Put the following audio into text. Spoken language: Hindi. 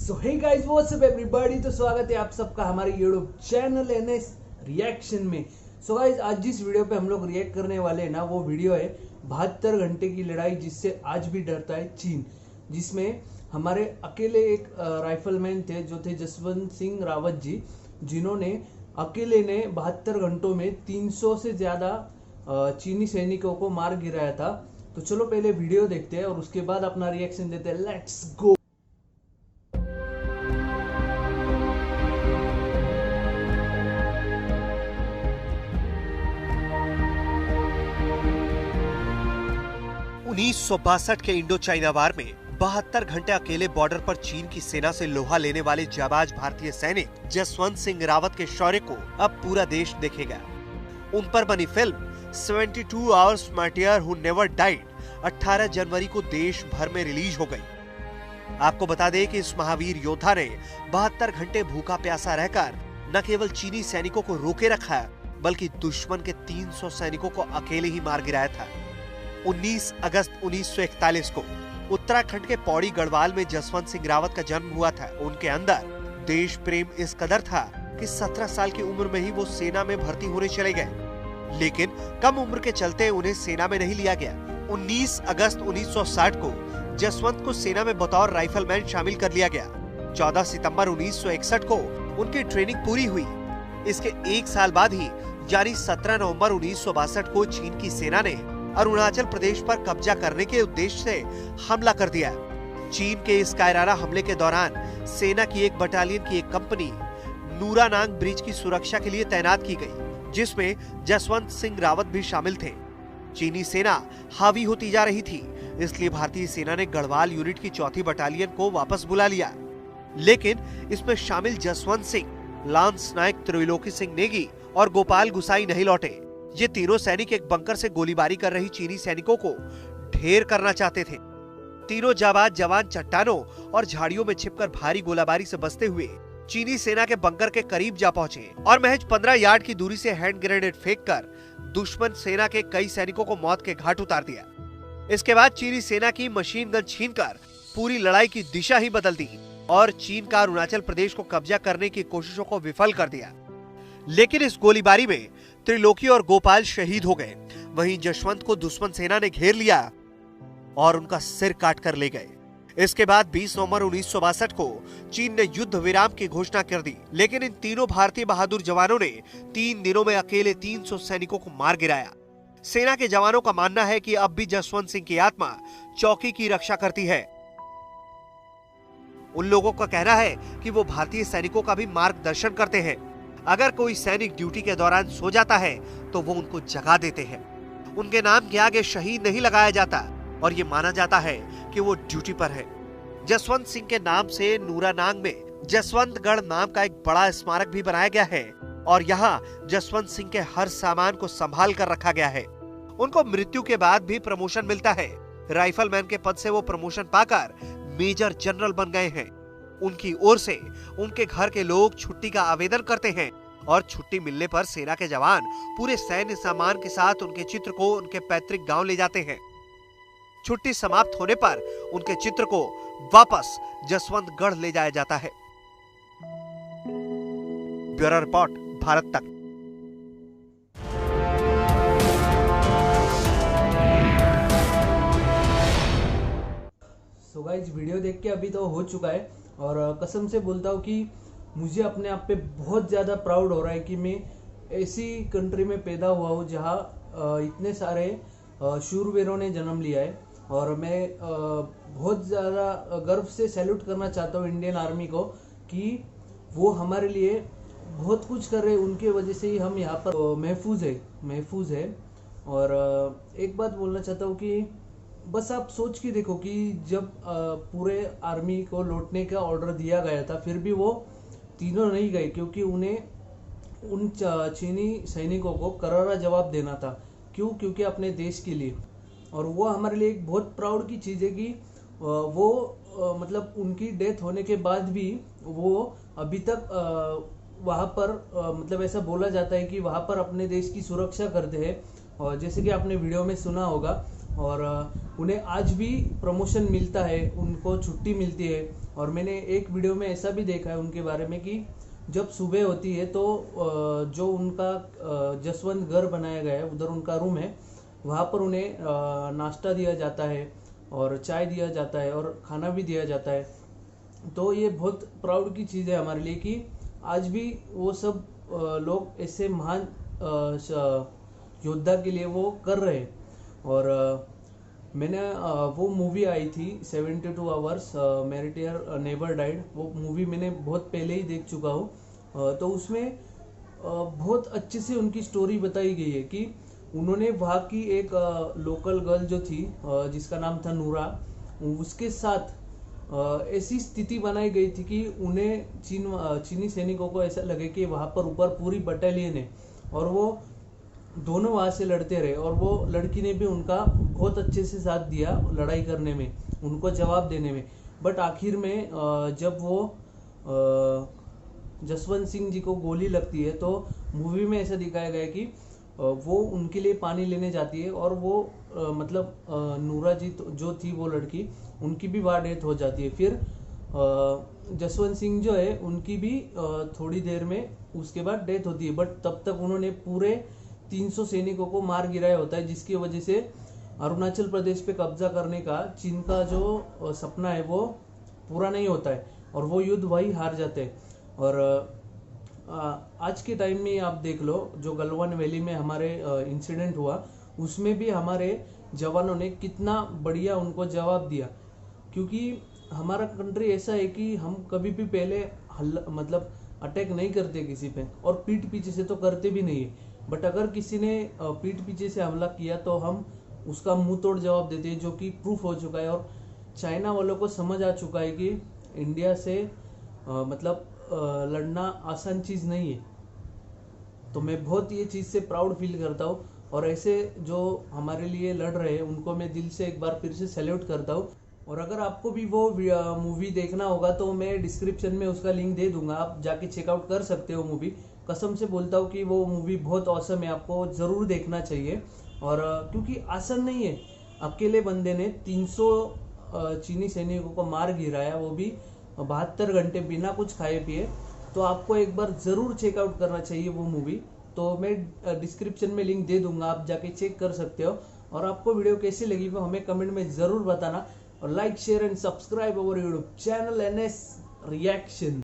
सो hey guys what's up everybody. तो स्वागत है आप सबका हमारे यूट्यूब चैनल एनएस रिएक्शन में। सो गाइस आज जिस वीडियो पे हम लोग रिएक्ट करने वाले हैं ना, वो वीडियो है 72 घंटे की लड़ाई जिससे आज भी डरता है चीन, जिसमें हमारे अकेले एक राइफलमैन थे जो थे जसवंत सिंह रावत जी, जिन्होंने अकेले ने 72 घंटों में 300 से ज़्यादा चीनी सैनिकों को मार गिराया था। तो चलो पहले वीडियो देखते हैं और उसके बाद अपना रिएक्शन देते हैं। Let's go. उन्नीस के इंडो चाइना वार में 72 घंटे अकेले बॉर्डर पर चीन की सेना से लोहा लेने वाले जाबाज भारतीय सैनिक जसवंत सिंह रावत के शौर्य को अब पूरा देश देखेगा। उन पर बनी film 72 hours martyr who never died 18 जनवरी को देश भर में रिलीज हो गई। आपको बता दें कि इस महावीर योद्धा ने 72 घंटे भूखा प्यासा रहकर न केवल चीनी सैनिकों को रोके रखा, बल्कि दुश्मन के 300 सैनिकों को अकेले ही मार गिराया था। 19 अगस्त 1941 को उत्तराखंड के पौड़ी गढ़वाल में जसवंत सिंह रावत का जन्म हुआ था। उनके अंदर देश प्रेम इस कदर था कि 17 साल की उम्र में ही वो सेना में भर्ती होने चले गए, लेकिन कम उम्र के चलते उन्हें सेना में नहीं लिया गया। 19 अगस्त 1960 को जसवंत को सेना में बतौर राइफलमैन शामिल कर लिया गया। 14 सितंबर 1961 को उनकी ट्रेनिंग पूरी हुई। इसके एक साल बाद ही यानी 17 नवंबर 1962 को चीन की सेना ने अरुणाचल प्रदेश पर कब्जा करने के उद्देश्य से हमला कर दिया। चीन के इस कायराना हमले के दौरान सेना की एक बटालियन की एक कंपनी नूरानांग ब्रिज की सुरक्षा के लिए तैनात की गई, जिसमें जसवंत सिंह रावत भी शामिल थे। चीनी सेना हावी होती जा रही थी, इसलिए भारतीय सेना ने गढ़वाल यूनिट की 4थी बटालियन को वापस बुला लिया, लेकिन इसमें शामिल जसवंत सिंह, लांस नायक त्रिलोकी सिंह नेगी और गोपाल गुसाई नहीं लौटे। ये तीनों सैनिक एक बंकर से गोलीबारी कर रही चीनी सैनिकों को ढेर करना चाहते थे। तीनों जाबाज जवान चट्टानों और झाड़ियों में छिपकर भारी गोलाबारी से बचते हुए चीनी सेना के बंकर के करीब जा पहुंचे और महज 15 यार्ड की दूरी से हैंड ग्रेनेड फेंककर दुश्मन सेना के कई सैनिकों को मौत के घाट उतार दिया। इसके बाद चीनी सेना की मशीन गन छीनकर पूरी लड़ाई की दिशा ही बदल दी और चीन का अरुणाचल प्रदेश को कब्जा करने की कोशिशों को विफल कर दिया। लेकिन इस गोलीबारी में त्रिलोकी और गोपाल शहीद हो गए। वहीं जसवंत को दुश्मन सेना ने घेर लिया और उनका सिर काट कर ले गए। इसके बाद 20 नवंबर 1962 को चीन ने युद्ध विराम की घोषणा कर दी, लेकिन इन तीनों भारतीय बहादुर जवानों ने 3 दिनों में अकेले 300 सैनिकों को मार गिराया। सेना के जवानों का मानना है कि अब भी जसवंत सिंह की आत्मा चौकी की रक्षा करती है। उन लोगों का कहना है कि वो भारतीय सैनिकों का भी मार्गदर्शन करते हैं। अगर कोई सैनिक ड्यूटी के दौरान सो जाता है तो वो उनको जगा देते हैं। उनके नाम के आगे शहीद नहीं लगाया जाता और ये माना जाता है कि वो ड्यूटी पर है। जसवंत सिंह के नाम से नूरानांग में जसवंतगढ़ नाम का एक बड़ा स्मारक भी बनाया गया है और यहाँ जसवंत सिंह के हर सामान को संभाल कर रखा गया है। उनको मृत्यु के बाद भी प्रमोशन मिलता है। राइफलमैन के पद से वो प्रमोशन पाकर मेजर जनरल बन गए हैं। उनकी ओर से उनके घर के लोग छुट्टी का आवेदन करते हैं और छुट्टी मिलने पर सेना के जवान पूरे सैन्य सामान के साथ उनके चित्र को उनके पैतृक गांव ले जाते हैं। छुट्टी समाप्त होने पर उनके चित्र को वापस जसवंतगढ़ ले जाया जाता है। ब्यूरो रिपोर्ट, भारत तक। सो गाइस वीडियो देख के अभी तो हो चुका है और कसम से बोलता हूँ कि मुझे अपने आप पे बहुत ज़्यादा प्राउड हो रहा है कि मैं ऐसी कंट्री में पैदा हुआ हूँ जहाँ इतने सारे शूरवीरों ने जन्म लिया है। और मैं बहुत ज़्यादा गर्व से सैल्यूट करना चाहता हूँ इंडियन आर्मी को कि वो हमारे लिए बहुत कुछ कर रहे हैं। उनके वजह से ही हम यहाँ पर महफूज है। और एक बात बोलना चाहता हूँ कि बस आप सोच के देखो कि जब पूरे आर्मी को लौटने का ऑर्डर दिया गया था, फिर भी वो तीनों नहीं गए, क्योंकि उन्हें उन चीनी सैनिकों को करारा जवाब देना था। क्यों? क्योंकि अपने देश के लिए। और वो हमारे लिए एक बहुत प्राउड की चीज़ है कि वो मतलब उनकी डेथ होने के बाद भी वो अभी तक वहाँ पर मतलब ऐसा बोला जाता है कि वहाँ पर अपने देश की सुरक्षा करते हैं। और जैसे कि आपने वीडियो में सुना होगा, और उन्हें आज भी प्रमोशन मिलता है, उनको छुट्टी मिलती है। और मैंने एक वीडियो में ऐसा भी देखा है उनके बारे में कि जब सुबह होती है तो जो उनका जसवंत घर बनाया गया है, उधर उनका रूम है, वहाँ पर उन्हें नाश्ता दिया जाता है और चाय दिया जाता है और खाना भी दिया जाता है। तो ये बहुत प्राउड की चीज़ है हमारे लिए कि आज भी वो सब लोग ऐसे महान योद्धा के लिए वो कर रहे हैं। और मैंने वो मूवी आई थी 72 आवर्स मेरी डियर नेबर डाइड, वो मूवी मैंने बहुत पहले ही देख चुका हूँ। तो उसमें बहुत अच्छे से उनकी स्टोरी बताई गई है कि उन्होंने वहाँ की एक लोकल गर्ल जो थी जिसका नाम था नूरा, उसके साथ ऐसी स्थिति बनाई गई थी कि उन्हें चीनी सैनिकों को ऐसा लगे कि वहाँ पर ऊपर पूरी बटालियन है और वो दोनों वहाँ से लड़ते रहे। और वो लड़की ने भी उनका बहुत अच्छे से साथ दिया लड़ाई करने में, उनको जवाब देने में। बट आखिर में जब वो जसवंत सिंह जी को गोली लगती है तो मूवी में ऐसा दिखाया गया है कि वो उनके लिए पानी लेने जाती है और वो नूरा जी जो थी वो लड़की, उनकी भी वहाँ डेथ हो जाती है। फिर जसवंत सिंह जो है उनकी भी थोड़ी देर में उसके बाद डेथ होती है। बट तब तक उन्होंने पूरे 300 सैनिकों को मार गिराया होता है, जिसकी वजह से अरुणाचल प्रदेश पे कब्जा करने का चीन का जो सपना है वो पूरा नहीं होता है और वो युद्ध वही हार जाते हैं। और आज के टाइम में आप देख लो, जो गलवान वैली में हमारे इंसिडेंट हुआ, उसमें भी हमारे जवानों ने कितना बढ़िया उनको जवाब दिया। क्योंकि हमारा कंट्री ऐसा है कि हम कभी भी पहले अटैक नहीं करते किसी पे, और पीठ पीछे से तो करते भी नहीं है। बट अगर किसी ने पीठ पीछे से हमला किया तो हम उसका मुंह तोड़ जवाब देते हैं, जो कि प्रूफ हो चुका है। और चाइना वालों को समझ आ चुका है कि इंडिया से लड़ना आसान चीज़ नहीं है। तो मैं बहुत ये चीज़ से प्राउड फील करता हूँ और ऐसे जो हमारे लिए लड़ रहे हैं उनको मैं दिल से एक बार फिर से सैल्यूट करता हूँ। और अगर आपको भी वो मूवी देखना होगा तो मैं डिस्क्रिप्शन में उसका लिंक दे दूंगा, आप जाके चेकआउट कर सकते हो मूवी। कसम से बोलता हूँ कि वो मूवी बहुत औसम है, आपको ज़रूर देखना चाहिए। और क्योंकि आसान नहीं है, अकेले बंदे ने 300 चीनी सैनिकों को मार गिराया, वो भी 72 घंटे बिना कुछ खाए पिए। तो आपको एक बार ज़रूर चेकआउट करना चाहिए वो मूवी। तो मैं डिस्क्रिप्शन में लिंक दे दूंगा, आप जाके चेक कर सकते हो। और आपको वीडियो कैसी लगी वो हमें कमेंट में ज़रूर बताना। और like share and subscribe our YouTube channel NS reaction.